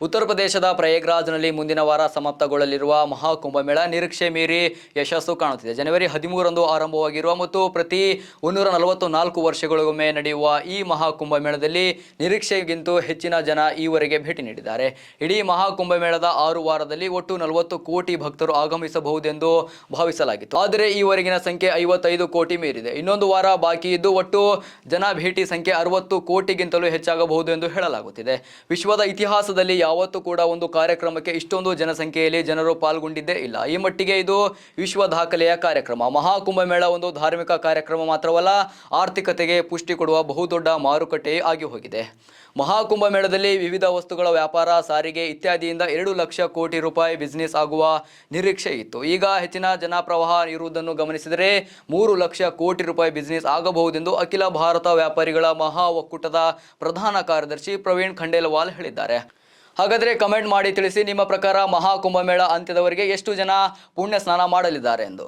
ಉತ್ತರ ಪ್ರದೇಶದ ಪ್ರಯಾಗ್ರಾಜ್ನಲ್ಲಿ ಮುಂದಿನ ವಾರ ಸಮಾಪ್ತಗೊಳ್ಳಲಿರುವ ಮಹಾಕುಂಭಮೇಳ ನಿರೀಕ್ಷೆ ಮೀರಿ ಯಶಸ್ಸು ಕಾಣುತ್ತಿದೆ. ಜನವರಿ 13ರಂದು ಆರಂಭವಾಗಿರುವ ಮತ್ತು ಪ್ರತಿ 144 ವರ್ಷಗಳಿಗೊಮ್ಮೆ ನಡೆಯುವ ಈ ಮಹಾಕುಂಭಮೇಳದಲ್ಲಿ ನಿರೀಕ್ಷೆಗಿಂತ ಹೆಚ್ಚಿನ ಜನ ಈವರೆಗೆ ಭೇಟಿ ನೀಡಿದ್ದಾರೆ. ಇಡೀ ಮಹಾಕುಂಭಮೇಳದ 6 ವಾರದಲ್ಲಿ ಒಟ್ಟು 40 ಕೋಟಿ ಭಕ್ತರು ಆಗಮಿಸಬಹುದೆಂದು ಭಾವಿಸಲಾಗಿತ್ತು. ಆದರೆ ಈವರೆಗಿನ ಸಂಖ್ಯೆ 55 ಕೋಟಿ ಮೀರಿದೆ. ಇನ್ನೊಂದು ವಾರ ಬಾಕಿ ಇದ್ದು ಒಟ್ಟು ಜನ ಭೇಟಿ ಸಂಖ್ಯೆ 60 ಕೋಟಿಗಿಂತಲೂ ಹೆಚ್ಚಾಗಬಹುದು ಎಂದು ಹೇಳಲಾಗುತ್ತಿದೆ. ವಿಶ್ವದ ಇತಿಹಾಸದಲ್ಲಿ ಯಾವತ್ತೂ ಕೂಡ ಒಂದು ಕಾರ್ಯಕ್ರಮಕ್ಕೆ ಇಷ್ಟೊಂದು ಜನಸಂಖ್ಯೆಯಲ್ಲಿ ಜನರು ಪಾಲ್ಗೊಂಡಿದ್ದೇ ಇಲ್ಲ. ಈ ಮಟ್ಟಿಗೆ ಇದು ವಿಶ್ವ ದಾಖಲೆಯ ಕಾರ್ಯಕ್ರಮ. ಮಹಾಕುಂಭಮೇಳ ಒಂದು ಧಾರ್ಮಿಕ ಕಾರ್ಯಕ್ರಮ ಮಾತ್ರವಲ್ಲ, ಆರ್ಥಿಕತೆಗೆ ಪುಷ್ಟಿ ಕೊಡುವ ಬಹುದೊಡ್ಡ ಮಾರುಕಟ್ಟೆ ಆಗಿ ಹೋಗಿದೆ. ಮಹಾಕುಂಭಮೇಳದಲ್ಲಿ ವಿವಿಧ ವಸ್ತುಗಳ ವ್ಯಾಪಾರ, ಸಾರಿಗೆ ಇತ್ಯಾದಿಯಿಂದ 2 ಲಕ್ಷ ಕೋಟಿ ರೂಪಾಯಿ ಬಿಸಿನೆಸ್ ಆಗುವ ನಿರೀಕ್ಷೆ ಇತ್ತು. ಈಗ ಹೆಚ್ಚಿನ ಜನಪ್ರವಾಹ ಇರುವುದನ್ನು ಗಮನಿಸಿದರೆ 3 ಲಕ್ಷ ಕೋಟಿ ರೂಪಾಯಿ ಬಿಸಿನೆಸ್ ಆಗಬಹುದೆಂದು ಅಖಿಲ ಭಾರತ ವ್ಯಾಪಾರಿಗಳ ಮಹಾ ಒಕ್ಕೂಟದ ಪ್ರಧಾನ ಕಾರ್ಯದರ್ಶಿ ಪ್ರವೀಣ್ ಖಂಡೇಲ್ವಾಲ್ ಹೇಳಿದ್ದಾರೆ. ಹಾಗಾದರೆ ಕಮೆಂಟ್ ಮಾಡಿ ತಿಳಿಸಿ, ನಿಮ್ಮ ಪ್ರಕಾರ ಮಹಾಕುಂಭಮೇಳ ಅಂತ್ಯದವರೆಗೆ ಎಷ್ಟು ಜನ ಪುಣ್ಯ ಸ್ನಾನ ಮಾಡಲಿದ್ದಾರೆ ಎಂದು.